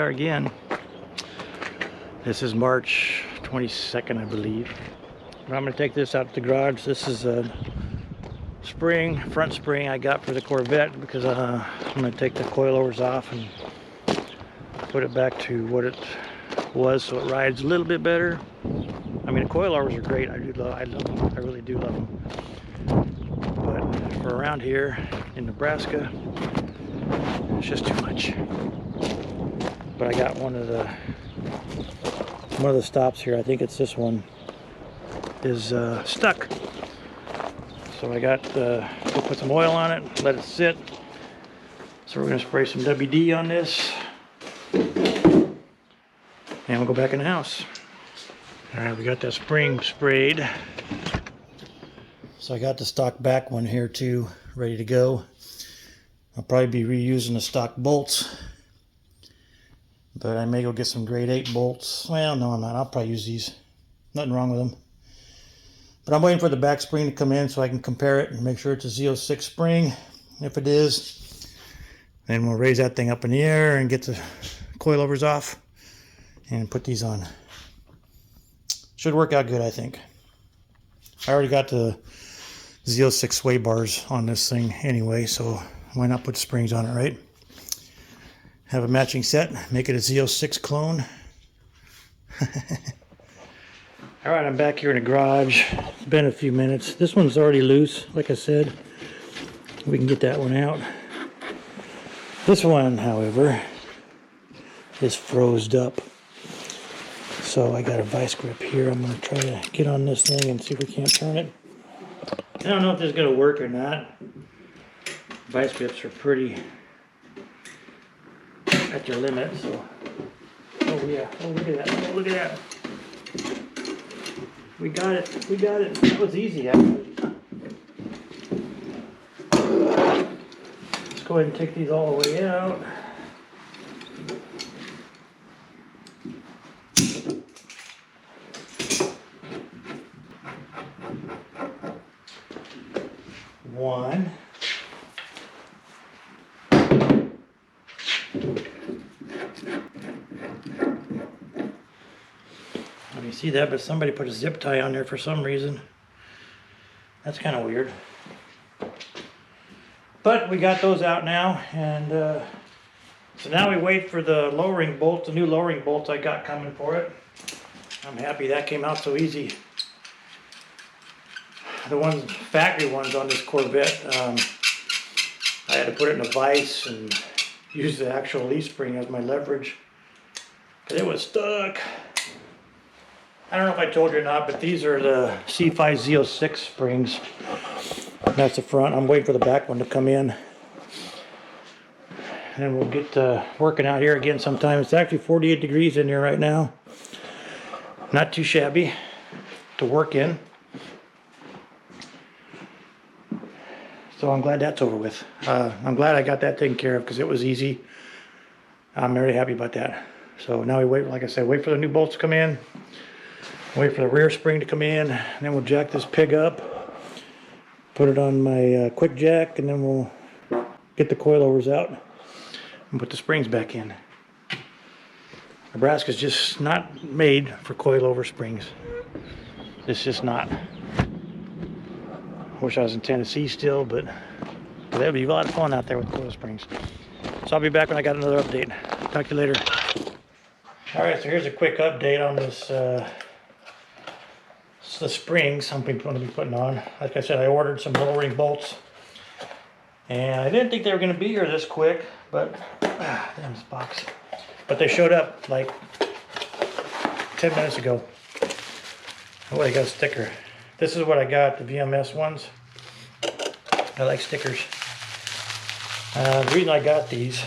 are again. This is March 22nd, I believe. I'm going to take this out to the garage. This is a front spring I got for the Corvette because I'm going to take the coilovers off and put it back to what it was so it rides a little bit better. I mean, the coilovers are great. I love them. I really do love them. But for around here in Nebraska, it's just too much. But I got one of the stops here. I think it's this one is stuck. So I got we'll put some oil on it, let it sit. So we're gonna spray some WD on this, and we'll go back in the house. All right, we got that spring sprayed. So I got the stock back one here too, ready to go. I'll probably be reusing the stock bolts, but I may go get some grade 8 bolts. Well, no, I'm not. I'll probably use these. Nothing wrong with them. But I'm waiting for the back spring to come in so I can compare it and make sure it's a Z06 spring. If it is, then we'll raise that thing up in the air and get the coilovers off and put these on. Should work out good, I think. I already got the Z06 sway bars on this thing anyway, so why not put springs on it, right? Have a matching set, make it a Z06 clone. Alright, I'm back here in the garage. It's been a few minutes. This one's already loose, like I said. We can get that one out. This one, however, is frozed up. So I got a vice grip here. I'm going to try to get on this thing and see if we can't turn it. I don't know if this is going to work or not. Vice grips are pretty at their limit, so. Oh yeah, oh look at that, oh look at that. We got it, we got it. That was easy actually. Let's go ahead and take these all the way out. One. You see that, but somebody put a zip tie on there for some reason. That's kind of weird. But we got those out now, and so now we wait for the lowering bolt, the new lowering bolts I got coming for it. I'm happy that came out so easy. The ones, factory ones on this Corvette, I had to put it in a vise and use the actual leaf spring as my leverage because it was stuck. I don't know if I told you or not, but these are the C5 Z06 springs. That's the front. I'm waiting for the back one to come in. And we'll get working out here again sometime. It's actually 48 degrees in here right now. Not too shabby to work in. So I'm glad that's over with. I'm glad I got that taken care of because it was easy. I'm very happy about that. So now we wait, like I said, wait for the new bolts to come in. Wait for the rear spring to come in, and then we'll jack this pig up, put it on my quick jack, and then we'll get the coilovers out and put the springs back in. Nebraska's just not made for coilover springs. It's just not. Wish I was in Tennessee still, but that would be a lot of fun out there with coil springs. So I'll be back when I got another update. Talk to you later. Alright, so here's a quick update on this the springs I'm going to be putting on. Like I said, I ordered some lowering bolts, and I didn't think they were going to be here this quick, but damn this box. But they showed up like 10 minutes ago. Oh, I got a sticker. This is what I got, the VMS ones. I like stickers. The reason I got these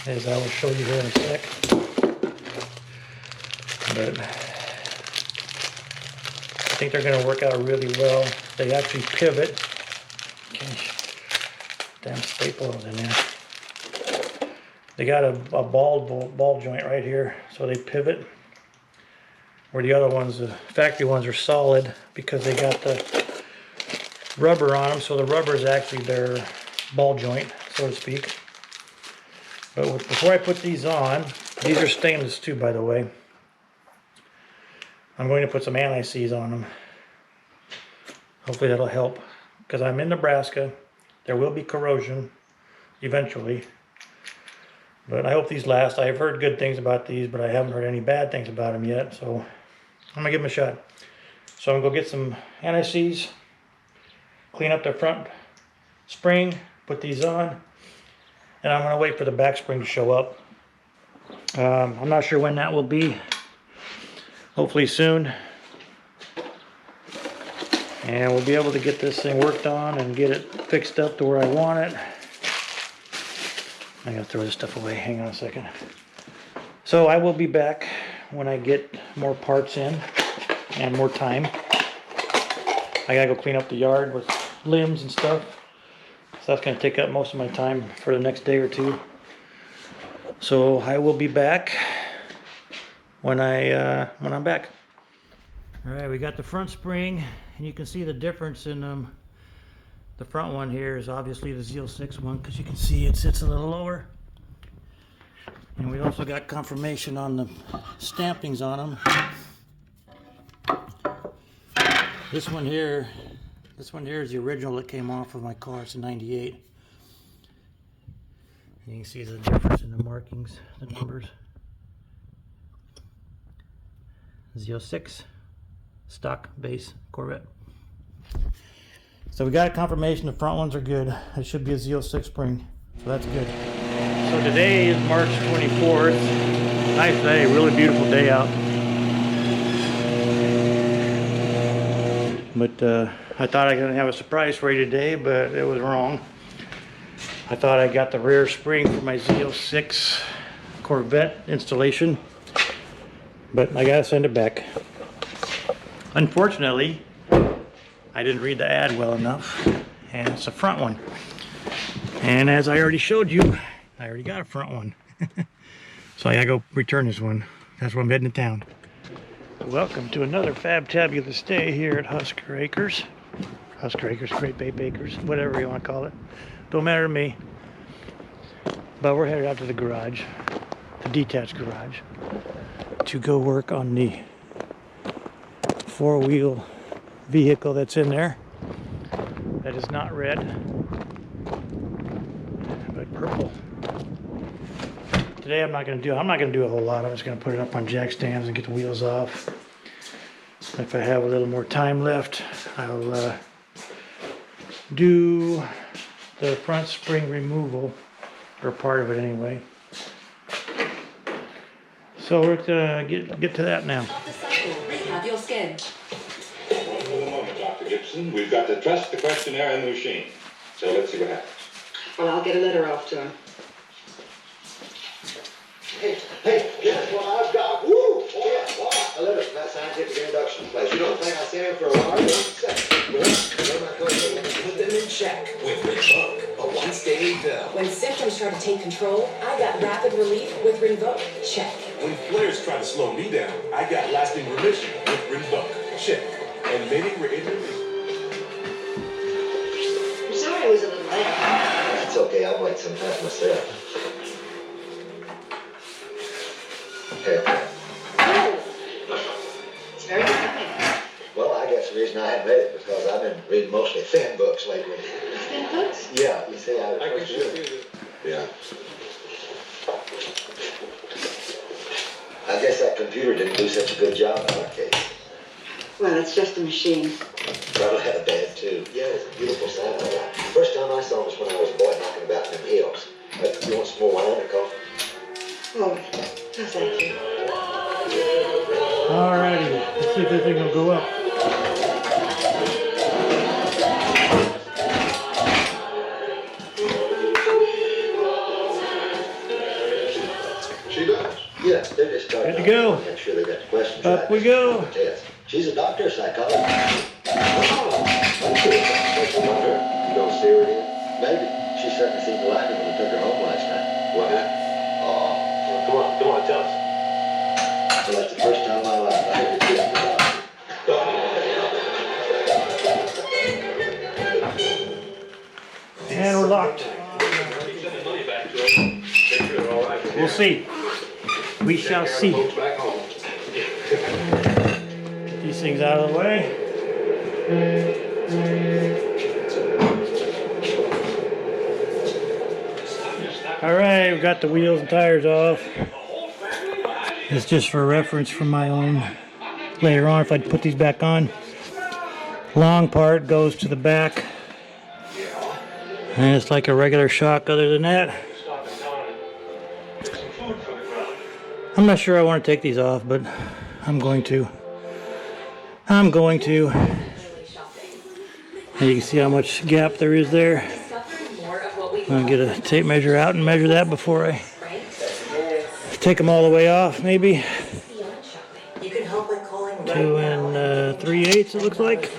is I will show you here in a sec. But I think they're going to work out really well. They actually pivot. Okay. Damn staples in there. They got a ball joint right here, so they pivot. Where the other ones, the factory ones, are solid because they got the rubber on them. So the rubber is actually their ball joint, so to speak. But before I put these on, These are stainless too, by the way. I'm going to put some anti-seize on them. Hopefully that'll help. Because I'm in Nebraska. There will be corrosion eventually. But I hope these last. I've heard good things about these, but I haven't heard any bad things about them yet. So I'm going to give them a shot. So I'm going to go get some anti-seize, clean up the front spring, put these on, and I'm going to wait for the back spring to show up. I'm not sure when that will be. Hopefully soon. And we'll be able to get this thing worked on and get it fixed up to where I want it. I gotta throw this stuff away. Hang on a second. So I will be back when I get more parts in and more time. I gotta go clean up the yard with limbs and stuff. So that's gonna take up most of my time for the next day or two. So I will be back when I'm back. All right, we got the front spring, and you can see the difference in the front one here is obviously the Z06 one, because you can see it sits a little lower. And we also got confirmation on the stampings on them. This one here is the original that came off of my car. It's a 98. And you can see the difference in the markings, the numbers. Z06 stock base Corvette. So we got a confirmation the front ones are good. It should be a Z06 spring, so that's good. So today is March 24th. Nice day, really beautiful day out. But I thought I was gonna have a surprise for you today, but it was wrong. I thought I got the rear spring for my Z06 Corvette installation, but I gotta send it back. Unfortunately, I didn't read the ad well enough, and it's a front one. And as I already showed you, I already got a front one. So I gotta go return this one. That's where I'm heading to town. Welcome to another fab-tabulous day here at Husker Acres. Husker Acres, Great Bay Bakers, whatever you want to call it. Don't matter to me. But we're headed out to the garage, the detached garage, to go work on the four-wheel vehicle that's in there. That is not red, but purple. Today I'm not going to do a whole lot. I'm just going to put it up on jack stands and get the wheels off. If I have a little more time left, I'll do the front spring removal, or part of it anyway. So we're gonna get to that now. Rehab your skin. Hold on a moment, Dr. Gibson. We've got to trust the questionnaire in the machine. So let's see what happens. Well, I'll get a letter off to him. Hey, guess what I've got? Woo! Yeah, what? A letter from that scientific induction place. You don't think I sent him for a large second? Put them in check with Rinvoq, a once-daily pill. When symptoms try to take control, I got rapid relief with Rinvoq. Check. When flares try to slow me down, I got lasting remission with Rinvoq. Check. And many were in relief. I'm sorry I was a little late. That's okay. I'll wait some time myself. Okay. It's very exciting. Well, I guess the reason I haven't read it is because I've been reading mostly thin books lately. Thin books? Yeah, you see, I can see it. Yeah. I guess that computer didn't do such a good job in our case. Well, it's just a machine. Probably had a bad too. Yeah, it's a beautiful sound. First time I saw it was when I was a boy knocking about in the hills. You want some more wine or coffee? Oh, no, thank you. Alrighty, let's see if this thing will go up. She does. Yeah, they're just starting. Good to go. Make sure they got the questions Up right. we go. Test. She's a doctor of psychology. Oh, I'm sure it's a special wonder. You don't see her again? Maybe. She certainly seemed to like it when we took her home last night. What? Oh. Well, come on, tell us. Well, that's the first time in my life I ever kissed a doctor. And we're locked. We'll see. We shall see. Folks back home. Get these things out of the way. All right, we got the wheels and tires off. It's just for reference from my own. Later on, if I put these back on, long part goes to the back, and it's like a regular shock. Other than that, I'm not sure I want to take these off, but I'm going to. And you can see how much gap there is there. I'll get a tape measure out and measure that before I take them all the way off, maybe. 2 3/8 it looks like.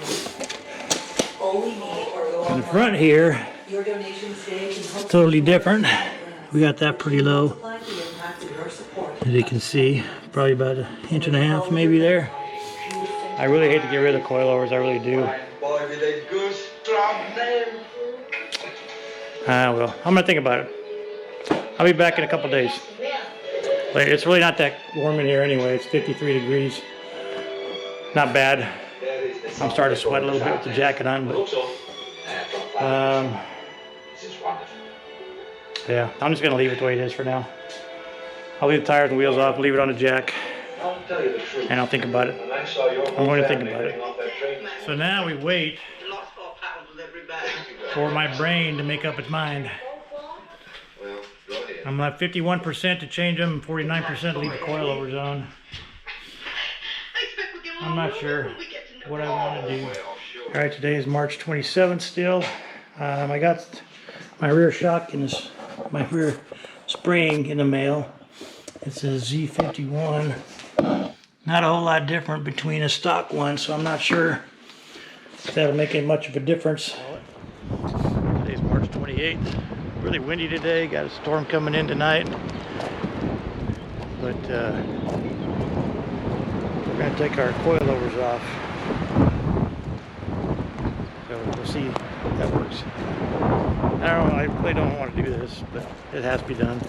In the front here, it's totally different. We got that pretty low. As you can see, probably about 1.5 inches maybe there. I really hate to get rid of the coilovers, I really do. Well, I'm gonna think about it. I'll be back in a couple days. But it's really not that warm in here anyway. It's 53 degrees. Not bad. I'm starting to sweat a little bit with the jacket on, but yeah, I'm just gonna leave it the way it is for now. I'll leave the tires and wheels off, leave it on the jack, and I'll think about it. I'm going to think about it. So now we wait for my brain to make up its mind. I'm at 51% to change them, 49% leave the coilovers on. I'm not sure what I want to do. All right, today is March 27th still. I got my rear shock in this, my rear spring in the mail. It's a Z51. Not a whole lot different between a stock one, so I'm not sure if that'll make any much of a difference. Today's March 28th. Really windy today. Got a storm coming in tonight. But we're going to take our coilovers off. So we'll see if that works. I don't know, I really don't want to do this, but it has to be done.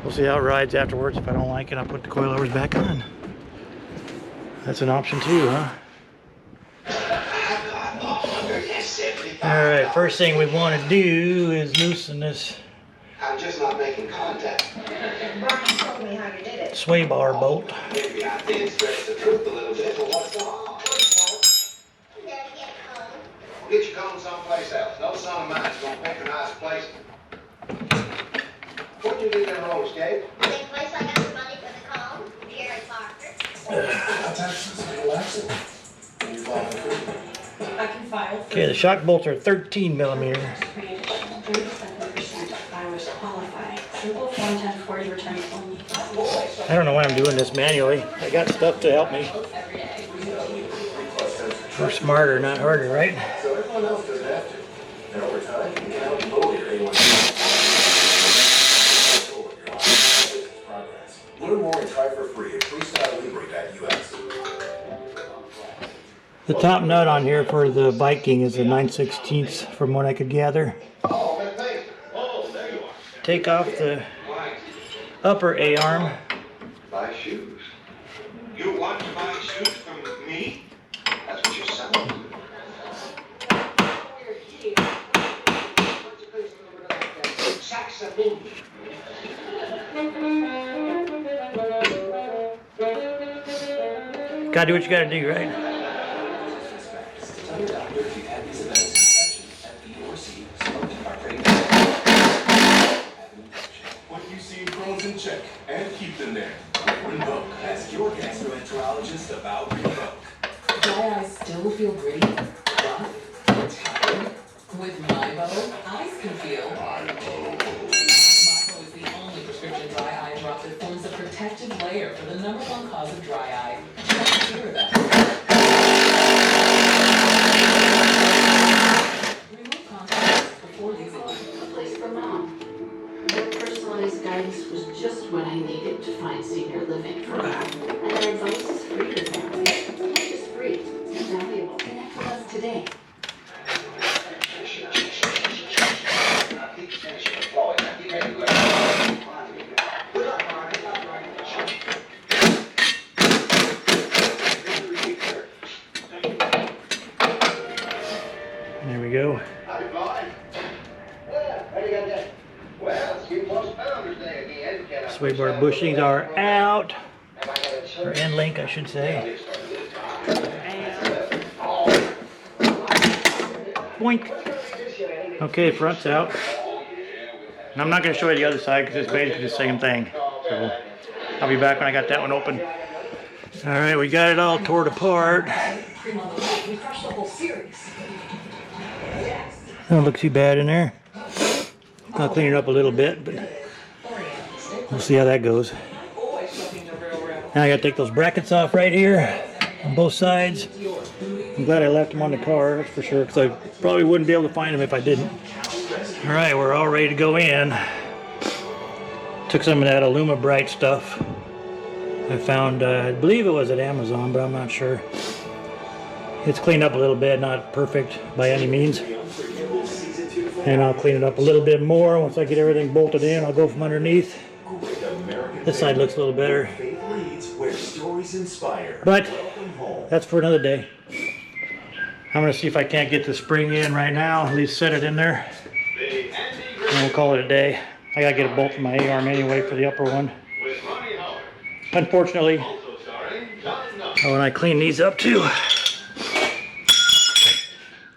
We'll see how it rides afterwards. If I don't like it, I'll put the coilovers back on. That's an option too, huh? Alright, first thing we want to do is loosen this I'm just not making contact. sway bar bolt. Maybe I did stretch the truth a little bit, but what's going on? Get your comb someplace else. No son of mine's gonna pick a nice place. What'd you do them rollers, Gabe? The place I got the money for the comb, here at Parker. I can file. Okay, the shock bolts are 13 millimeter. Virus qualify. Simple form 1040 returns only. I don't know why I'm doing this manually. I got stuff to help me. Every day. We're smarter, not harder, right? So everyone else does have to. And over time, you can help lower your A1C. Learn more and try for free at freestylelibre.us. The top nut on here for the Viking is a 9/16 from what I could gather. Oh, there you are. Take off the upper A-arm. Buy shoes. You want to buy shoes from me? That's what you're selling. Saxophone. Gotta do what you gotta do, right? What you see throws in check and keep them there. Revoke. Ask your gastroenterologist about Revoke. Dry eyes still feel gritty, rough, tired? With MyBo, eyes can feel. MyBo is the only prescription dry eye drop that forms a protective layer for the #1 cause of dry eye. Just hear about it. Remove contacts before using them. A place for mom. Their personalized guidance was just what I needed to find senior living for her. And their advice is free to families. Not just free, it's valuable. Connect with us today. We're we go. Howdy, Floyd. Yeah, how you got that? Well, it's you plus Founders Day again. Sway bar bushings are out. Or end link, I should say. Boink. Okay, front's out. And I'm not going to show you the other side because it's basically the same thing. So I'll be back when I got that one open. All right, we got it all torn apart. Don't look too bad in there. I'll clean it up a little bit, but we'll see how that goes. Now I got to take those brackets off right here on both sides. I'm glad I left them on the car, that's for sure, because I probably wouldn't be able to find them if I didn't. All right, we're all ready to go in. Took some of that Aluma Bright stuff. I found, I believe it was at Amazon, but I'm not sure. It's cleaned up a little bit, not perfect by any means. And I'll clean it up a little bit more once I get everything bolted in. I'll go from underneath. This side looks a little better. But that's for another day. I'm going to see if I can't get the spring in right now. At least set it in there. And we'll call it a day. I got to get a bolt for my A-arm anyway for the upper one. Unfortunately, when I clean these up too,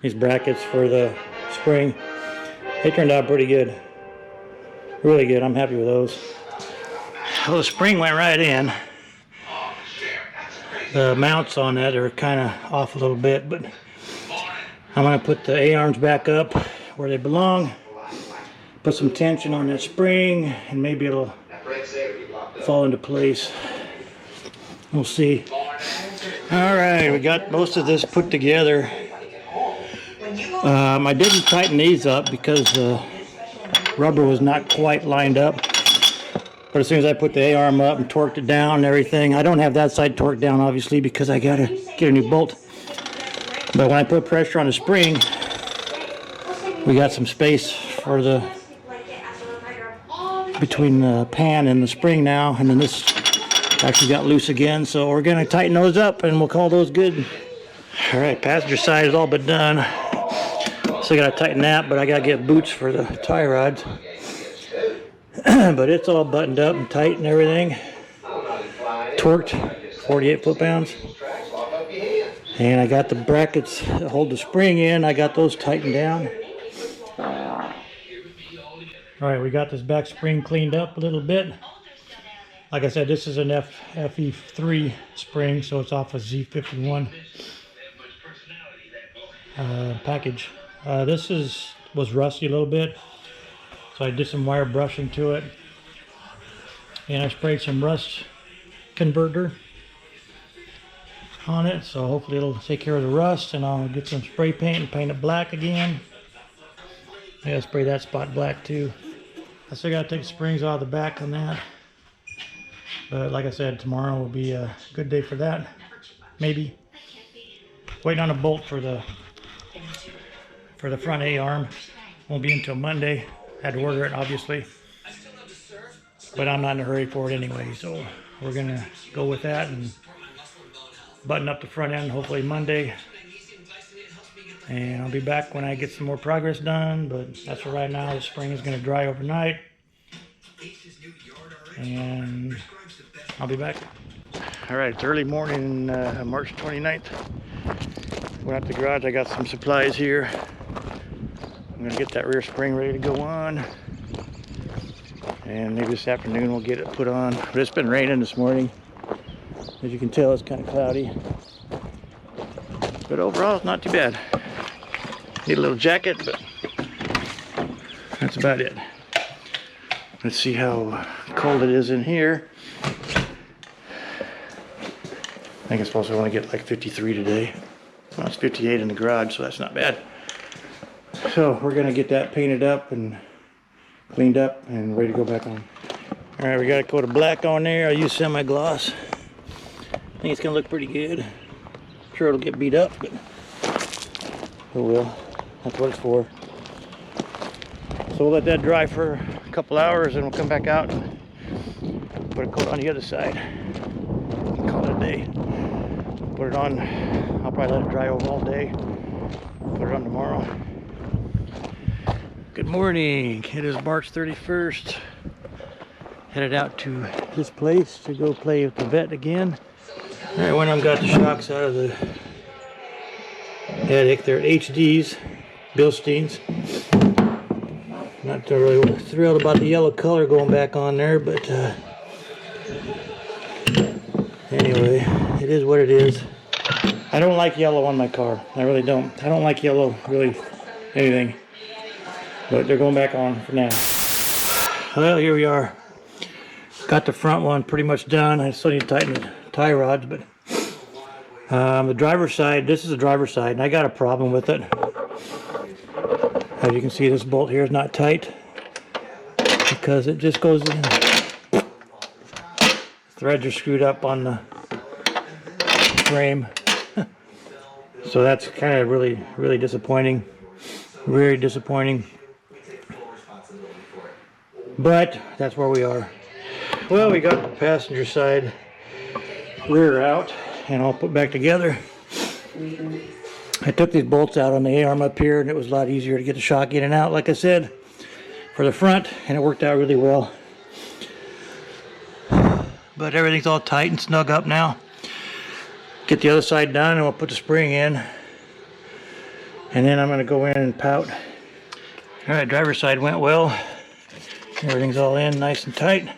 these brackets for the spring, they turned out pretty good. Really good. I'm happy with those. Well, the spring went right in. The mounts on that are kind of off a little bit, but I'm going to put the A-arms back up where they belong. Put some tension on that spring, and maybe it'll fall into place. We'll see. All right, we got most of this put together. I didn't tighten these up because the rubber was not quite lined up. But as soon as I put the A-arm up and torqued it down and everything, I don't have that side torqued down obviously because I gotta get a new bolt. But when I put pressure on the spring, we got some space for the between the pan and the spring now, and then this actually got loose again, so we're gonna tighten those up and we'll call those good. All right, passenger side is all but done. Still gotta tighten that, but I gotta get boots for the tie rods. But it's all buttoned up and tight and everything. Torqued, 48 foot-pounds. And I got the brackets that hold the spring in. I got those tightened down. All right, we got this back spring cleaned up a little bit. Like I said, this is an FE3 spring, so it's off a Z51 package. This was rusty a little bit. So I did some wire brushing to it, and I sprayed some rust converter on it, so hopefully it'll take care of the rust, and I'll get some spray paint and paint it black again. I gotta spray that spot black too. I still gotta take the springs out of the back on that, but like I said, tomorrow will be a good day for that. Maybe. Waiting on a bolt for the front A-arm. Won't be until Monday. Had to order it, obviously, but I'm not in a hurry for it anyway, so we're gonna go with that and button up the front end hopefully Monday, and I'll be back when I get some more progress done. But that's for right now. The spring is gonna dry overnight, and I'll be back. All right, it's early morning, March 29th. Went out to the garage. I got some supplies here. I'm gonna get that rear spring ready to go on, and maybe this afternoon we'll get it put on. But it's been raining this morning. As you can tell, it's kind of cloudy, but overall it's not too bad. Need a little jacket, but that's about it. Let's see how cold it is in here. I think it's supposed to only get like 53 today. Well, it's 58 in the garage, so that's not bad. So we're gonna get that painted up and cleaned up and ready to go back on. All right, we got a coat of black on there. I use semi-gloss. I think it's gonna look pretty good. I'm sure it'll get beat up, but it will. That's what it's for. So we'll let that dry for a couple hours, and we'll come back out and put a coat on the other side. Call it a day. Put it on. I'll probably let it dry over all day. Put it on tomorrow. Good morning. It is March 31st. Headed out to this place to go play with the vet again. Alright, went and got the shocks out of the attic. They're HDs, Blisteins. Not really thrilled about the yellow color going back on there, but anyway, it is what it is. I don't like yellow on my car. I really don't. I don't like yellow, really, anything. But they're going back on for now. Well, here we are. Got the front one pretty much done. I still need to tighten the tie rods, but the driver's side, this is the driver's side, and I got a problem with it. As you can see, this bolt here is not tight because it just goes in. Threads are screwed up on the frame. So that's kind of really disappointing. Very disappointing. But that's where we are. Well, we got the passenger side rear out and all put back together. I took these bolts out on the A-arm up here, and it was a lot easier to get the shock in and out, like I said, for the front, and it worked out really well. But everything's all tight and snug up now. Get the other side done, and we'll put the spring in. And then I'm going to go in and pout. Alright, driver's side went well. Everything's all in nice and tight.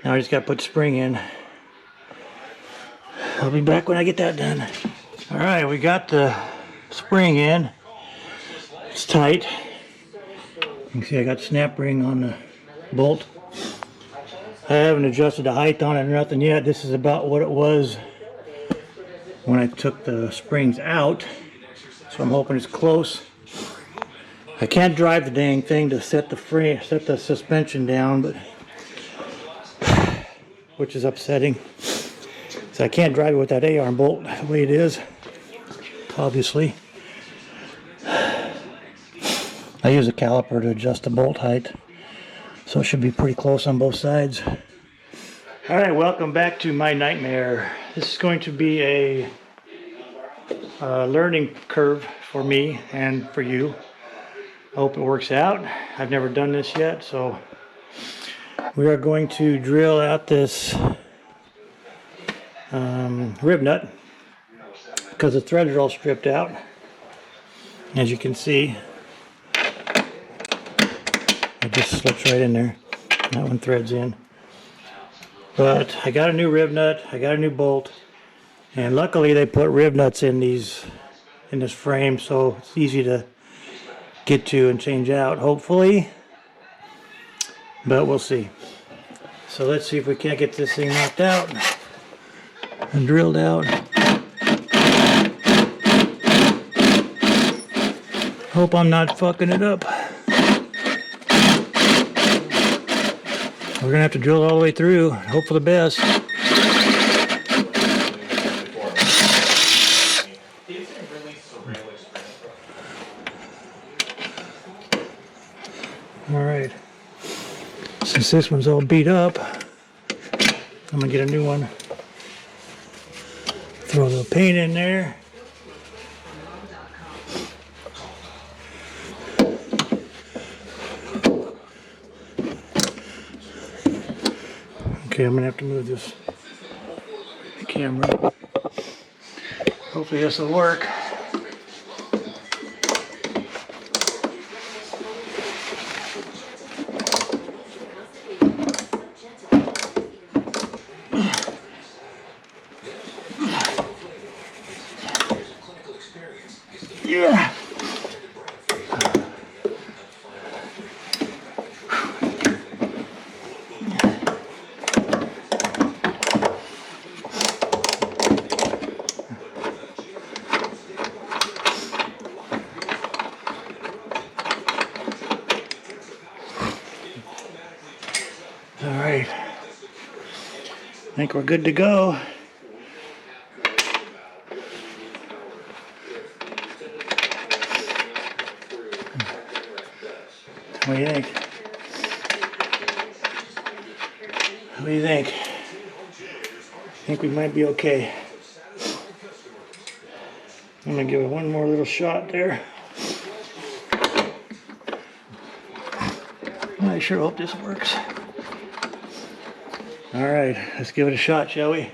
Now I just got to put the spring in. I'll be back when I get that done. Alright, we got the spring in. It's tight. You can see I got the snap ring on the bolt. I haven't adjusted the height on it or nothing yet. This is about what it was when I took the springs out. So I'm hoping it's close. I can't drive the dang thing to set the suspension down, but which is upsetting. So I can't drive it with that A-arm bolt the way it is, obviously. I use a caliper to adjust the bolt height, so it should be pretty close on both sides. Alright, welcome back to my nightmare. This is going to be a learning curve for me and for you. I hope it works out. I've never done this yet, so we are going to drill out this rib nut because the threads are all stripped out. As you can see, it just slips right in there. That one threads in. But I got a new rib nut, I got a new bolt, and luckily they put rib nuts in this frame, so it's easy to get to and change out, hopefully. But we'll see. So let's see if we can't get this thing knocked out and drilled out. Hope I'm not fucking it up. We're gonna have to drill it all the way through. Hope for the best. Alright. Since this one's all beat up, I'm gonna get a new one. Throw a little paint in there. Okay, I'm gonna have to move this camera. Hopefully this will work. Yeah. All right. I think we're good to go. What do you think? What do you think? I think we might be okay. I'm gonna give it one more little shot there. I sure hope this works. All right, let's give it a shot, shall we?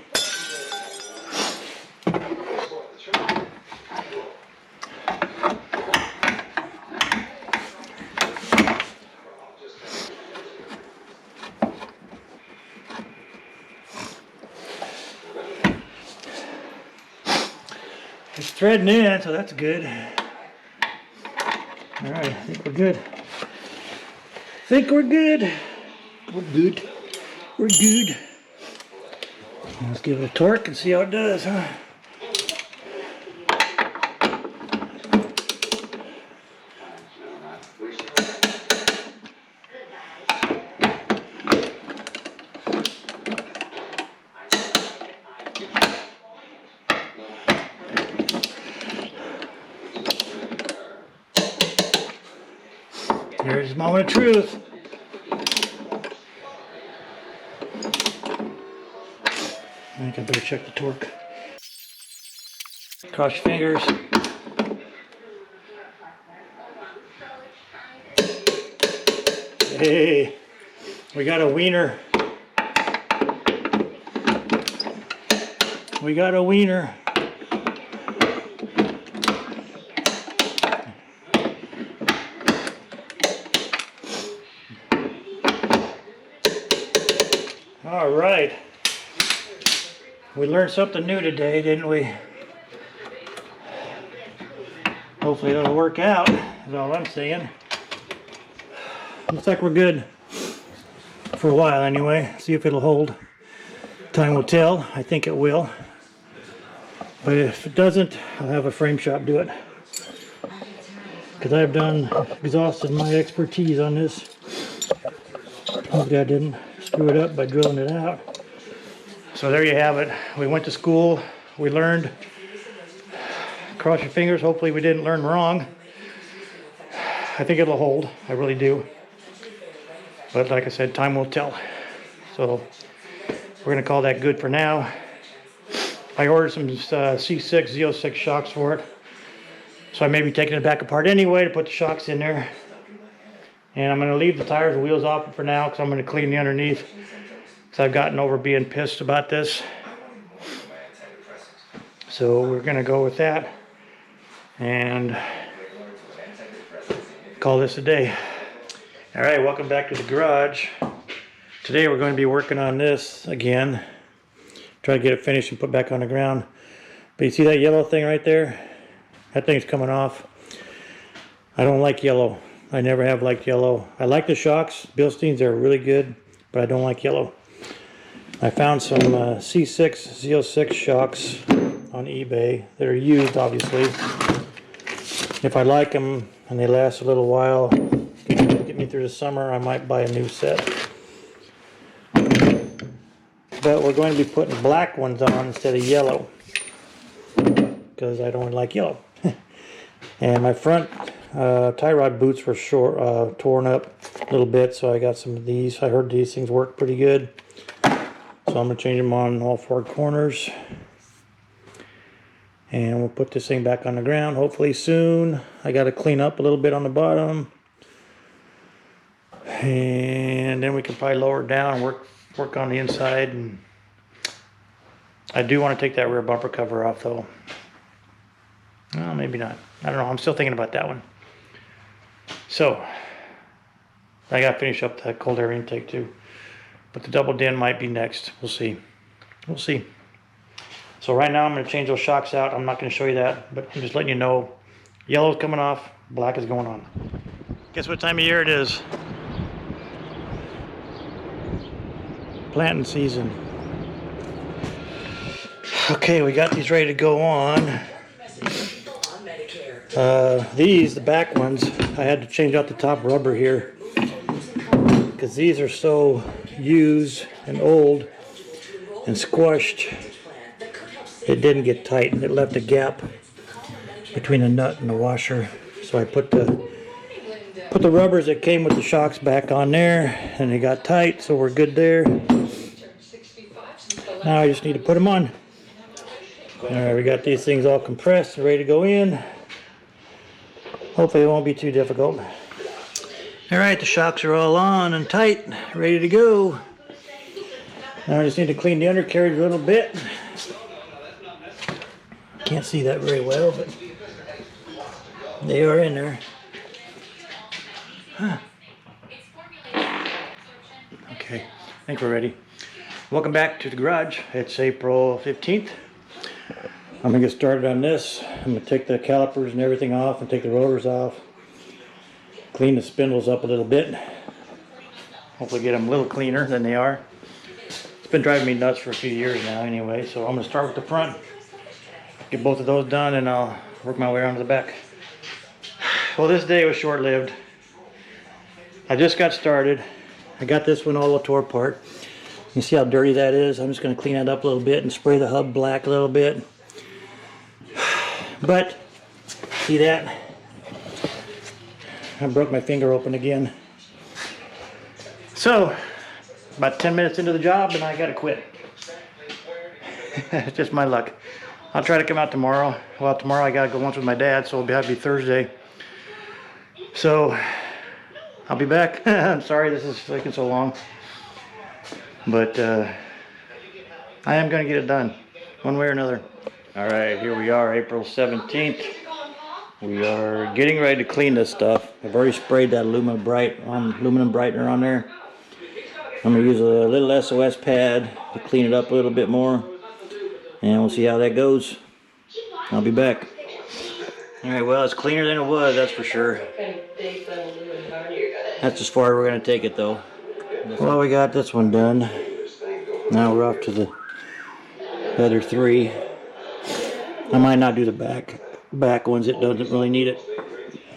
It's threading in, so that's good. All right, I think we're good. We're good. We're good. Let's give it a torque and see how it does, huh? Here's the moment of truth. I think I better check the torque. Cross your fingers. Hey, we got a wiener. We got a wiener. All right. We learned something new today, didn't we? Hopefully it'll work out, is all I'm saying. Looks like we're good for a while anyway. See if it'll hold. Time will tell. I think it will. But if it doesn't, I'll have a frame shop do it. Because I've exhausted my expertise on this. Hopefully I didn't screw it up by drilling it out. So there you have it. We went to school. We learned. Cross your fingers. Hopefully we didn't learn wrong. I think it'll hold. I really do. But like I said, time will tell. So we're going to call that good for now. I ordered some C6 Z06 shocks for it. So I may be taking it back apart anyway to put the shocks in there. And I'm going to leave the tires and wheels off for now because I'm going to clean the underneath. Because I've gotten over being pissed about this. So we're going to go with that. And call this a day. Alright, welcome back to the garage. Today we're going to be working on this again. Try to get it finished and put back on the ground. But you see that yellow thing right there? That thing's coming off. I don't like yellow. I never have liked yellow. I like the shocks. Blisteins are really good, but I don't like yellow. I found some C6 Z06 shocks on eBay that are used, obviously. If I like them and they last a little while, get me through the summer, I might buy a new set. But we're going to be putting black ones on instead of yellow because I don't like yellow. And my front tie rod boots were torn up a little bit, so I got some of these. I heard these things work pretty good, so I'm going to change them on all four corners. And we'll put this thing back on the ground hopefully soon. I got to clean up a little bit on the bottom, and then we can probably lower it down and work on the inside. And I do want to take that rear bumper cover off though. Well, maybe not. I don't know. I'm still thinking about that one. So I got to finish up that cold air intake too. But the double din might be next. We'll see. We'll see. So right now I'm going to change those shocks out. I'm not going to show you that, but I'm just letting you know yellow's coming off, black is going on. Guess what time of year it is? Planting season. Okay, we got these ready to go on. The back ones, I had to change out the top rubber here because these are so used and old and squashed. It didn't get tight and it left a gap between the nut and the washer. So I put the rubbers that came with the shocks back on there and they got tight, so we're good there. Now I just need to put them on. Alright, we got these things all compressed and ready to go in. Hopefully it won't be too difficult. All right, the shocks are all on and tight, ready to go. Now I just need to clean the undercarriage a little bit. Can't see that very well, but they are in there. Huh. Okay, I think we're ready. Welcome back to the garage. It's April 15th. I'm gonna get started on this. I'm gonna take the calipers and everything off and take the rotors off. Clean the spindles up a little bit. Hopefully get them a little cleaner than they are. It's been driving me nuts for a few years now anyway, so I'm gonna start with the front. Get both of those done and I'll work my way around to the back. Well, this day was short-lived. I just got started. I got this one all tore apart. You see how dirty that is? I'm just gonna clean that up a little bit and spray the hub black a little bit. But, see that? I broke my finger open again. So, about 10 minutes into the job and I gotta quit. It's just my luck. I'll try to come out tomorrow. Well, tomorrow I gotta go once with my dad, so it'll be Thursday. So, I'll be back. I'm sorry this is taking so long. But, I am gonna get it done, one way or another. Alright, here we are, April 17th. We are getting ready to clean this stuff. I've already sprayed that aluminum brightener on there. I'm going to use a little SOS pad to clean it up a little bit more. And we'll see how that goes. I'll be back. Alright, well, it's cleaner than it was, that's for sure. That's as far as we're going to take it, though. Well, we got this one done. Now we're off to the other three. I might not do the back ones, it doesn't really need it.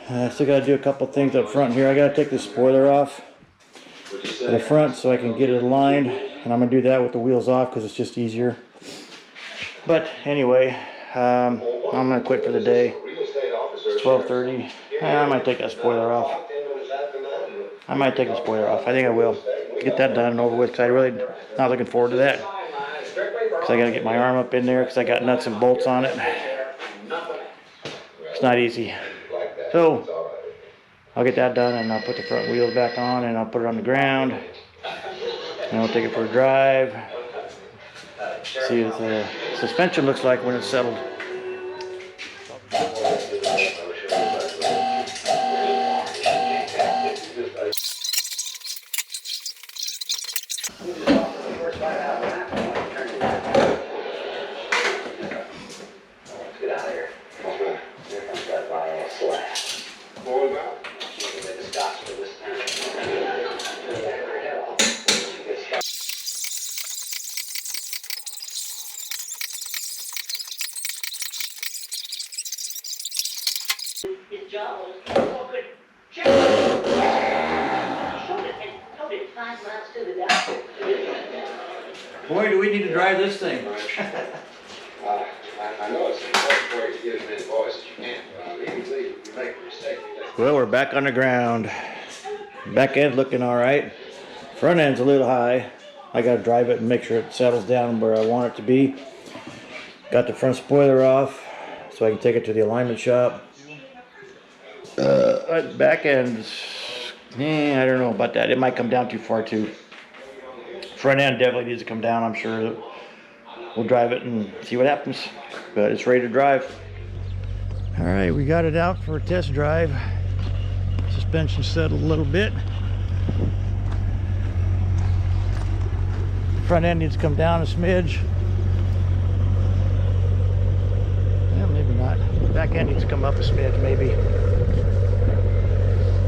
I still got to do a couple things up front here. I got to take the spoiler off the front so I can get it aligned, and I'm going to do that with the wheels off because it's just easier. But anyway, I'm going to quit for the day. It's 12:30. I might take that spoiler off. I might take the spoiler off. I think I will. Get that done and over with because I really not looking forward to that. Because I got to get my arm up in there because I got nuts and bolts on it. It's not easy. So, I'll get that done and I'll put the front wheels back on and I'll put it on the ground. And I'll take it for a drive. See what the suspension looks like when it's settled. His job was to walk it, check it, showed it, and told it 5 miles to the doctor. Boy, do we need to drive this thing. I know it's important for you to get as many boys as you can. Even if you make a mistake. Well, we're back on the ground. Back end looking all right. Front end's a little high. I gotta drive it and make sure it settles down where I want it to be. Got the front spoiler off so I can take it to the alignment shop. Back end's, I don't know about that. It might come down too far too. Front end definitely needs to come down. I'm sure we'll drive it and see what happens. But it's ready to drive. All right, we got it out for a test drive. Suspension settled a little bit. Front end needs to come down a smidge. Yeah, maybe not. Back end needs to come up a smidge, maybe.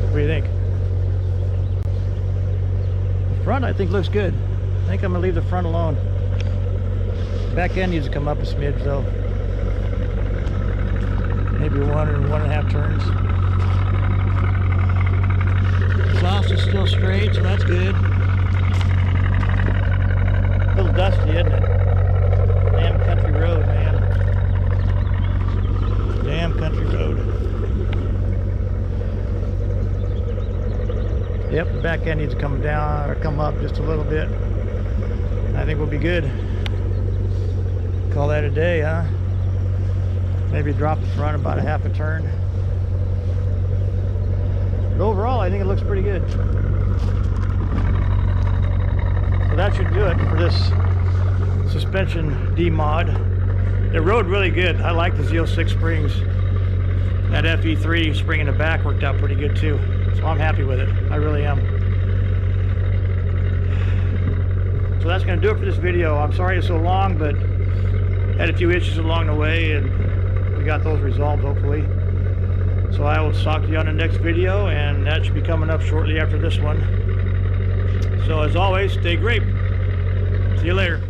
What do you think? The front, I think, looks good. I think I'm gonna leave the front alone. Back end needs to come up a smidge, though. Maybe 1 or 1.5 turns. Exhaust is still straight, so that's good. A little dusty, isn't it? Damn country road, man. Damn country road. Yep, the back end needs to come down or come up just a little bit. I think we'll be good. Call that a day, huh? Maybe drop the front about a half a turn. But overall, I think it looks pretty good. So that should do it for this suspension D-mod. It rode really good. I like the Z06 springs. That FE3 spring in the back worked out pretty good too. So I'm happy with it. I really am. So that's going to do it for this video. I'm sorry it's so long, but had a few issues along the way and we got those resolved hopefully. So I will talk to you on the next video, and that should be coming up shortly after this one. So as always, stay great. See you later.